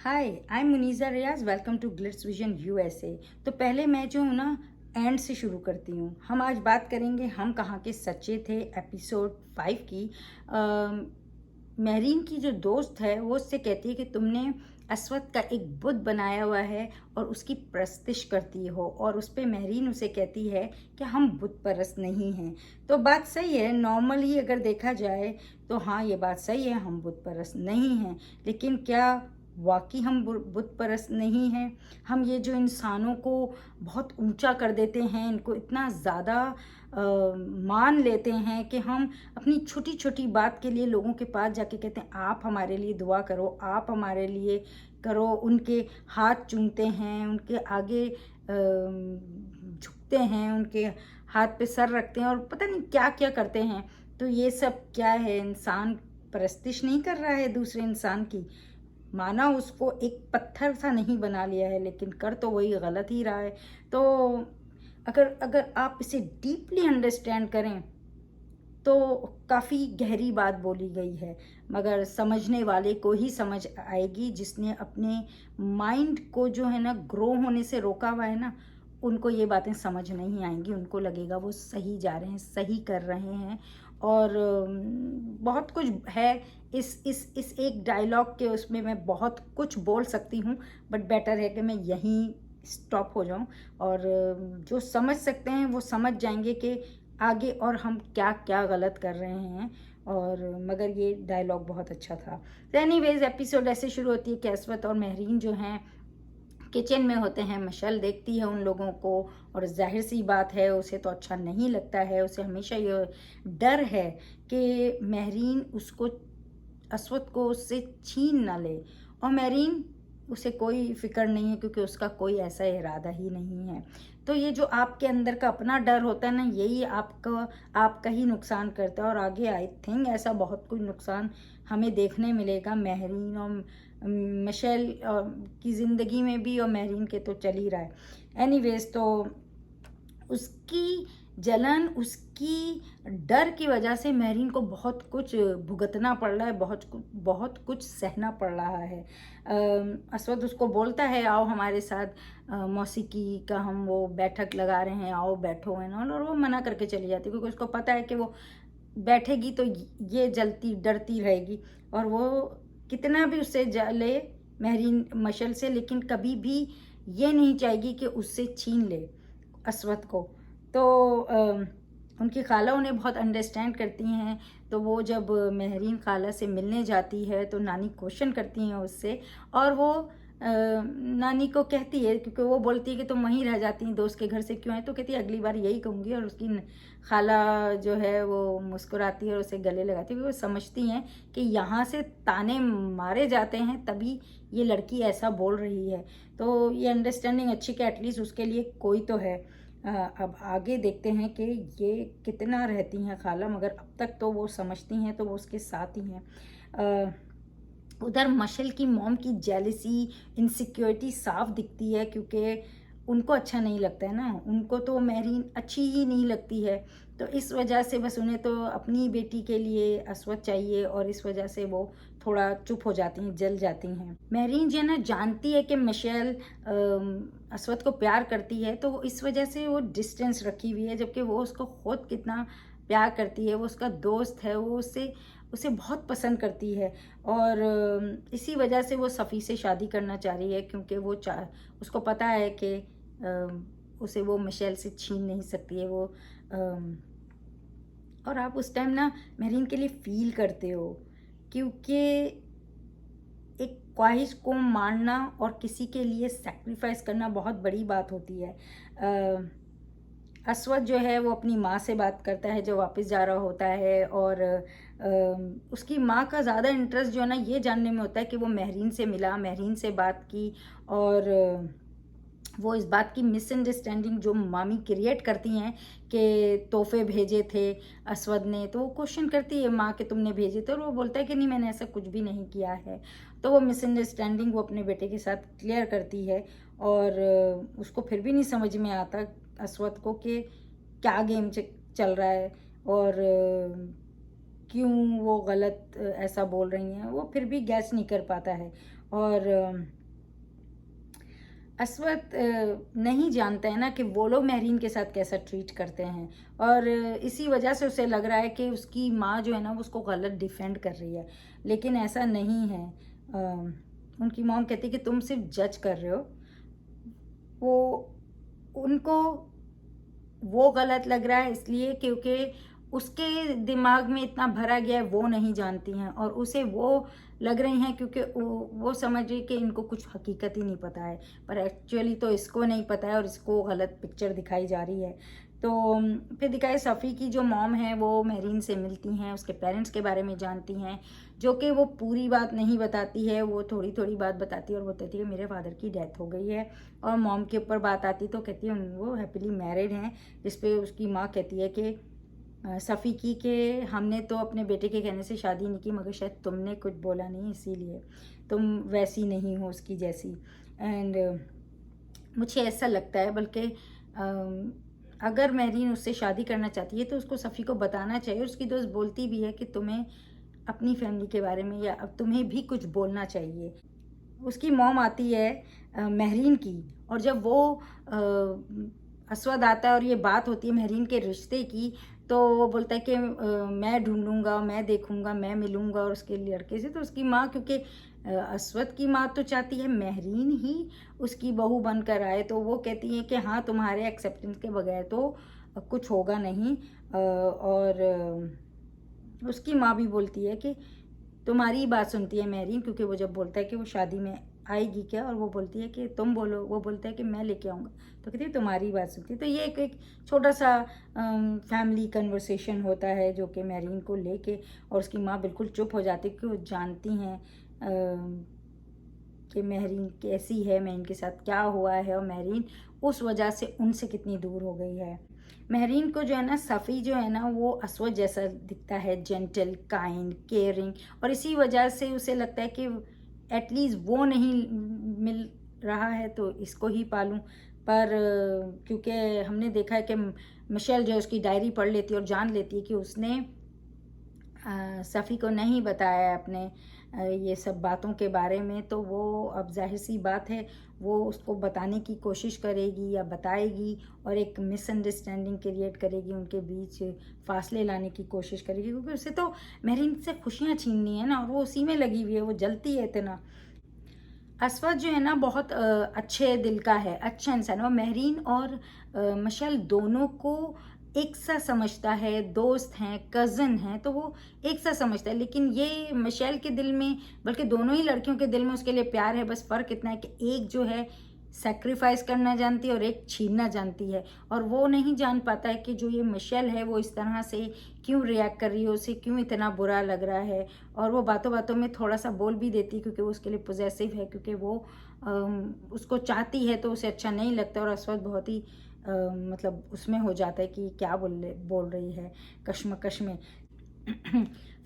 Hi, I am Muneeza Riyaz. Welcome to Glitz vision USA. तो पहले मैं जो हूँ ना एंड से शुरू करती हूँ। हम आज बात करेंगे हम कहाँ के सच्चे थे एपिसोड 5 की। मेहरीन की जो दोस्त है वो उससे कहती है कि तुमने अश्वत्थ का एक बुत बनाया हुआ है और उसकी प्रस्तिश करती हो, और उस पर मेहरीन उसे कहती है कि हम बुत परस्त नहीं हैं। तो बात सही है, नॉर्मली अगर देखा जाए तो हाँ, ये बात सही है, हम बुत परस्त नहीं हैं। लेकिन क्या वाकई हम बुत परस्त नहीं हैं? हम ये जो इंसानों को बहुत ऊंचा कर देते हैं, इनको इतना ज़्यादा मान लेते हैं कि हम अपनी छोटी छोटी बात के लिए लोगों के पास जाके कहते हैं आप हमारे लिए दुआ करो, आप हमारे लिए करो, उनके हाथ चूमते हैं, उनके आगे झुकते हैं, उनके हाथ पे सर रखते हैं और पता नहीं क्या क्या करते हैं। तो ये सब क्या है? इंसान परस्तिश नहीं कर रहा है दूसरे इंसान की। माना उसको एक पत्थर सा नहीं बना लिया है, लेकिन कर तो वही गलत ही रहा है। तो अगर अगर आप इसे डीपली अंडरस्टैंड करें तो काफ़ी गहरी बात बोली गई है, मगर समझने वाले को ही समझ आएगी। जिसने अपने माइंड को जो है ना ग्रो होने से रोका हुआ है ना, उनको ये बातें समझ नहीं आएंगी। उनको लगेगा वो सही जा रहे हैं, सही कर रहे हैं। और बहुत कुछ है इस एक डायलॉग के उसमें मैं बहुत कुछ बोल सकती हूँ, बट बेटर है कि मैं यहीं स्टॉप हो जाऊँ। और जो समझ सकते हैं वो समझ जाएंगे कि आगे और हम क्या क्या गलत कर रहे हैं। और मगर ये डायलॉग बहुत अच्छा था। तो एनीवेज एपिसोड ऐसे शुरू होती है कि अश्वत्थ और मेहरीन जो हैं किचन में होते हैं। मशल देखती है उन लोगों को, और जाहिर सी बात है उसे तो अच्छा नहीं लगता है। उसे हमेशा ये डर है कि मेहरीन उसको, अश्वत्थ को उससे छीन ना ले। और मेहरीन, उसे कोई फिक्र नहीं है क्योंकि उसका कोई ऐसा इरादा ही नहीं है। तो ये जो आपके अंदर का अपना डर होता है ना, यही आपका ही नुकसान करता है। और आगे आई थिंक ऐसा बहुत कुछ नुकसान हमें देखने मिलेगा मेहरीन और मिशेल की ज़िंदगी में भी, और मेहरीन के तो चल ही रहा है। एनीवेज, तो उसकी जलन, उसकी डर की वजह से मेहरीन को बहुत कुछ भुगतना पड़ रहा है, बहुत कुछ सहना पड़ रहा है। अश्वत्थ उसको बोलता है आओ हमारे साथ मौसीकी का हम वो बैठक लगा रहे हैं, आओ बैठो है ना, और वो मना करके चली जाती है क्योंकि उसको पता है कि वो बैठेगी तो ये जलती डरती रहेगी। और वो कितना भी उससे जले मेहरीन मशल से, लेकिन कभी भी ये नहीं चाहेगी कि उससे छीन ले अश्वत्थ को। तो उनकी खाला उन्हें बहुत अंडरस्टैंड करती हैं। तो वो जब मेहरीन खाला से मिलने जाती है तो नानी क्वेश्चन करती हैं उससे, और वो नानी को कहती है, क्योंकि वो बोलती है कि तुम वहीं रह जाती हैं, दोस्त के घर से क्यों है, तो कहती है अगली बार यही कहूँगी। और उसकी खाला जो है वो मुस्कुराती है और उसे गले लगाती है। वो समझती हैं कि यहाँ से ताने मारे जाते हैं तभी ये लड़की ऐसा बोल रही है। तो ये अंडरस्टैंडिंग अच्छी कि एटलीस्ट उसके लिए कोई तो है। अब आगे देखते हैं कि ये कितना रहती हैं खाला, मगर अब तक तो वो समझती हैं तो वो उसके साथ ही हैं। उधर मशल की मॉम की जेलसी, इनसिक्योरिटी साफ दिखती है, क्योंकि उनको अच्छा नहीं लगता है ना, उनको तो मेहरीन अच्छी ही नहीं लगती है। तो इस वजह से बस उन्हें तो अपनी बेटी के लिए अश्वत्थ चाहिए, और इस वजह से वो थोड़ा चुप हो जाती हैं, जल जाती हैं। मेहरीन जो है ना जानती है कि मिशेल अश्वत्थ को प्यार करती है, तो इस वजह से वो डिस्टेंस रखी हुई है, जबकि वो उसको खुद कितना प्यार करती है। वो उसका दोस्त है, वो उसे उसे बहुत पसंद करती है। और इसी वजह से वो सफ़ी से शादी करना चाह रही है, क्योंकि वो उसको पता है कि उसे वो मिशेल से छीन नहीं सकती है वो। और आप उस टाइम ना मेहरीन के लिए फील करते हो, क्योंकि एक ख्वाहिश को मारना और किसी के लिए सेक्रीफाइस करना बहुत बड़ी बात होती है। अश्वत्थ जो है वो अपनी माँ से बात करता है जो वापस जा रहा होता है, और उसकी माँ का ज़्यादा इंटरेस्ट जो है ना ये जानने में होता है कि वो मेहरीन से मिला, मेहरीन से बात की। और वो इस बात की मिसअंडरस्टैंडिंग जो मामी क्रिएट करती हैं कि तोहफे भेजे थे अश्वत्थ ने, तो वो क्वेश्चन करती है माँ कि तुमने भेजे थे, और वो बोलता है कि नहीं मैंने ऐसा कुछ भी नहीं किया है। तो वो मिसअंडरस्टैंडिंग वो अपने बेटे के साथ क्लियर करती है। और उसको फिर भी नहीं समझ में आता अश्वत्थ को कि क्या गेम चल रहा है, और क्यों वो गलत ऐसा बोल रही हैं, वो फिर भी गैस नहीं कर पाता है। और अस्वद नहीं जानता है ना कि वो लोग मेहरीन के साथ कैसा ट्रीट करते हैं, और इसी वजह से उसे लग रहा है कि उसकी माँ जो है ना वो उसको गलत डिफेंड कर रही है, लेकिन ऐसा नहीं है। उनकी मॉम कहती है कि तुम सिर्फ जज कर रहे हो, वो उनको वो गलत लग रहा है इसलिए क्योंकि उसके दिमाग में इतना भरा गया है, वो नहीं जानती हैं, और उसे वो लग रही हैं क्योंकि वो समझ रही कि इनको कुछ हकीकत ही नहीं पता है, पर एक्चुअली तो इसको नहीं पता है और इसको गलत पिक्चर दिखाई जा रही है। तो फिर दिखाए सफ़ी की जो मॉम है वो मेहरीन से मिलती हैं, उसके पेरेंट्स के बारे में जानती हैं, जो कि वो पूरी बात नहीं बताती है, वो थोड़ी थोड़ी बात बताती है और बताती है मेरे फादर की डेथ हो गई है। और मॉम के ऊपर बात आती तो कहती है वो हैप्पीली मैरिड हैं, जिस पे उसकी माँ कहती है कि सफ़ी की कि हमने तो अपने बेटे के कहने से शादी नहीं की, मगर शायद तुमने कुछ बोला नहीं इसीलिए तुम वैसी नहीं हो उसकी जैसी। एंड मुझे ऐसा लगता है बल्कि अगर मेहरीन उससे शादी करना चाहती है तो उसको सफ़ी को बताना चाहिए। उसकी दोस्त बोलती भी है कि तुम्हें अपनी फैमिली के बारे में या अब तुम्हें भी कुछ बोलना चाहिए। उसकी मॉम आती है मेहरीन की, और जब वो अस्वद आता है और ये बात होती है मेहरीन के रिश्ते की, तो वो बोलता है कि मैं ढूंढूंगा, मैं देखूंगा, मैं मिलूंगा और उसके लड़के से। तो उसकी माँ, क्योंकि अस्वद की माँ तो चाहती है मेहरीन ही उसकी बहू बनकर आए, तो वो कहती है कि हाँ तुम्हारे एक्सेप्टेंस के बगैर तो कुछ होगा नहीं। और उसकी माँ भी बोलती है कि तुम्हारी बात सुनती है मेहरीन, क्योंकि वो जब बोलता है कि वो शादी में आएगी क्या, और वो बोलती है कि तुम बोलो, वो बोलता है कि मैं लेके आऊँगा, तो कहती है तुम्हारी बात सुनती है। तो ये एक छोटा सा फैमिली कन्वर्सेशन होता है जो कि मेहरीन को लेके, और उसकी माँ बिल्कुल चुप हो जाती है क्योंकि वो जानती हैं कि मेहरीन कैसी है, मेहरीन के साथ क्या हुआ है, और मेहरीन उस वजह से उनसे कितनी दूर हो गई है। मेहरीन को जो है ना सफ़ी जो है ना वो अस्वद जैसा दिखता है, जेंटल, काइंड, केयरिंग, और इसी वजह से उसे लगता है कि एटलीस्ट वो नहीं मिल रहा है तो इसको ही पालूं। पर क्योंकि हमने देखा है कि मिशेल जो है उसकी डायरी पढ़ लेती है और जान लेती है कि उसने सफ़ी को नहीं बताया अपने ये सब बातों के बारे में, तो वो अब जाहिर सी बात है वो उसको बताने की कोशिश करेगी या बताएगी, और एक मिसअंडरस्टैंडिंग क्रिएट करेगी, उनके बीच फासले लाने की कोशिश करेगी, क्योंकि उसे तो मेहरीन से खुशियाँ छीननी है ना, और वो उसी में लगी हुई है, वो जलती है इतना। अस्वद जो है ना बहुत अच्छे दिल का है, अच्छा इंसान है, और मेहरीन और मिशेल दोनों को एक सा समझता है, दोस्त हैं, कज़न हैं, तो वो एक सा समझता है। लेकिन ये मिशेल के दिल में, बल्कि दोनों ही लड़कियों के दिल में उसके लिए प्यार है, बस फ़र्क इतना है कि एक जो है सैक्रिफाइस करना जानती है और एक छीनना जानती है, और वो नहीं जान पाता है कि जो ये मिशेल है वो इस तरह से क्यों रिएक्ट कर रही है, उसे क्यों इतना बुरा लग रहा है। और वो बातों बातों में थोड़ा सा बोल भी देती है क्योंकि वो उसके लिए पॉजेसिव है, क्योंकि वो उसको चाहती है तो उसे अच्छा नहीं लगता, और अस्वद बहुत ही मतलब उसमें हो जाता है कि क्या बोल रही है, कश्मकश में।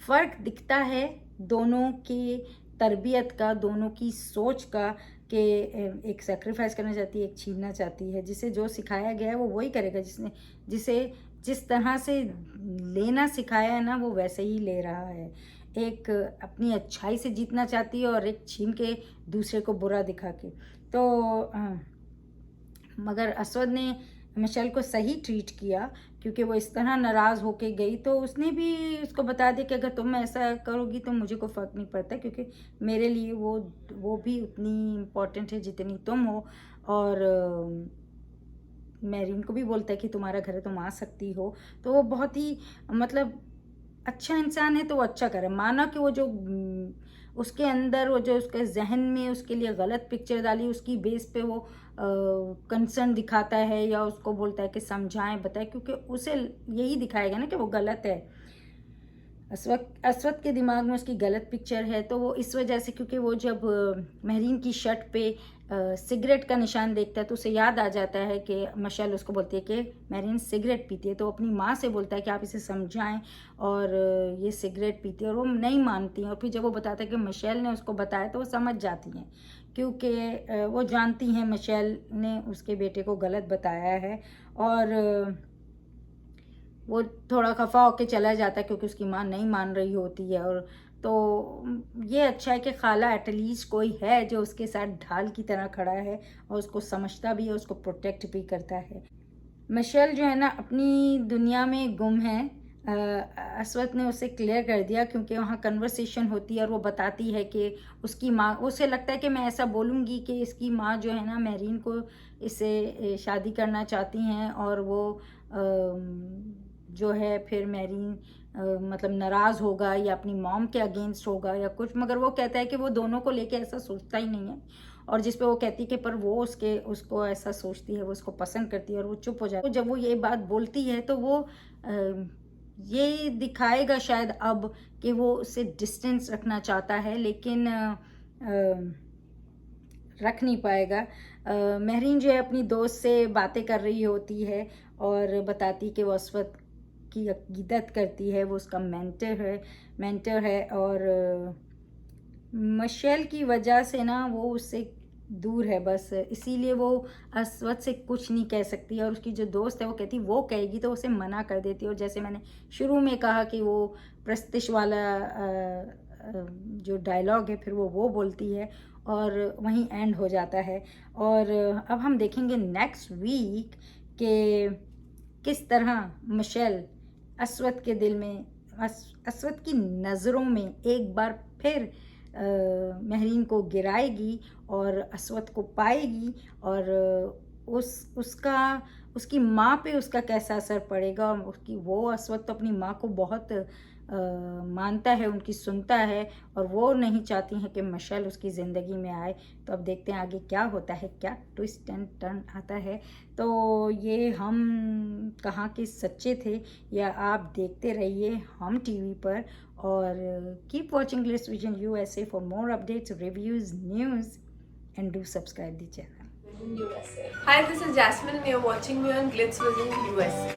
फ़र्क दिखता है दोनों की तरबियत का, दोनों की सोच का, कि एक सेक्रीफाइस करना चाहती है, एक छीनना चाहती है। जिसे जो सिखाया गया है वो वही करेगा, जिसे जिस तरह से लेना सिखाया है ना वो वैसे ही ले रहा है। एक अपनी अच्छाई से जीतना चाहती है और एक छीन के दूसरे को बुरा दिखा के। तो मगर अस्वद ने मिशेल को सही ट्रीट किया, क्योंकि वो इस तरह नाराज़ होके गई, तो उसने भी उसको बता दिया कि अगर तुम ऐसा करोगी तो मुझे कोई फ़र्क नहीं पड़ता, क्योंकि मेरे लिए वो भी उतनी इम्पोर्टेंट है जितनी तुम हो। और मेहरीन को भी बोलता है कि तुम्हारा घर है, तुम आ सकती हो। तो वो बहुत ही मतलब अच्छा इंसान है, तो वो अच्छा करे। माना कि वो जो उसके अंदर वो जो उसके जहन में उसके लिए गलत पिक्चर डाली, उसकी बेस पे वो कंसर्न दिखाता है या उसको बोलता है कि समझाएं, बताएं, क्योंकि उसे यही दिखाएगा ना कि वो गलत है। अस्वद के दिमाग में उसकी गलत पिक्चर है, तो वो इस वजह से, क्योंकि वो जब मेहरीन की शर्ट पे सिगरेट का निशान देखता है तो उसे याद आ जाता है कि मिशेल उसको बोलती है कि मेहरीन सिगरेट पीती है, तो अपनी माँ से बोलता है कि आप इसे समझाएं, और ये सिगरेट पीती है, और वो नहीं मानती हैं। और फिर जब वो बताता है कि मिशेल ने उसको बताया तो वो समझ जाती हैं, क्योंकि वो जानती हैं मिशेल ने उसके बेटे को गलत बताया है। और वो थोड़ा खफा होकर चला जाता है क्योंकि उसकी माँ नहीं मान रही होती है। और तो ये अच्छा है कि खाला एटलीस्ट कोई है जो उसके साथ ढाल की तरह खड़ा है और उसको समझता भी है, उसको प्रोटेक्ट भी करता है। मिशेल जो है ना अपनी दुनिया में गुम है। असवद ने उसे क्लियर कर दिया, क्योंकि वहाँ कन्वर्सेशन होती है और वो बताती है कि उसकी माँ, उसे लगता है कि मैं ऐसा बोलूँगी कि इसकी माँ जो है ना मेरीन को इससे शादी करना चाहती हैं, और वो जो है फिर मेरीन मतलब नाराज़ होगा या अपनी मॉम के अगेंस्ट होगा या कुछ, मगर वो कहता है कि वो दोनों को लेके ऐसा सोचता ही नहीं है। और जिस पे वो कहती है कि पर वो उसको ऐसा सोचती है, वो उसको पसंद करती है, और वो चुप हो जाती है। तो जब वो ये बात बोलती है तो वो ये दिखाएगा शायद अब कि वो उससे डिस्टेंस रखना चाहता है, लेकिन रख नहीं पाएगा। महरीन जो है अपनी दोस्त से बातें कर रही होती है और बताती कि वो असवद की अकीदत करती है, वो उसका मेंटर है और मिशेल की वजह से ना वो उससे दूर है, बस इसीलिए वो असवद से कुछ नहीं कह सकती। और उसकी जो दोस्त है वो कहती वो कहेगी तो उसे मना कर देती है। और जैसे मैंने शुरू में कहा कि वो प्रस्तिश वाला जो डायलॉग है फिर वो बोलती है और वहीं एंड हो जाता है। और अब हम देखेंगे नेक्स्ट वीक कि किस तरह मिशेल असवद के दिल में, असवद की नज़रों में एक बार फिर महरीन को गिराएगी और असवद को पाएगी, और उसकी माँ पे उसका कैसा असर पड़ेगा। और वो असवद तो अपनी माँ को बहुत मानता है, उनकी सुनता है, और वो नहीं चाहती हैं कि मिशेल उसकी ज़िंदगी में आए। तो अब देखते हैं आगे क्या होता है, क्या ट्विस्ट एंड टर्न आता है। तो ये हम कहाँ के सच्चे थे या आप देखते रहिए हम टीवी पर, और keep watching Glitz vision USA for more updates, reviews, news, and do subscribe the channel. USA. Hi, this is Jasmine and you're watching me on Glitz Vision USA.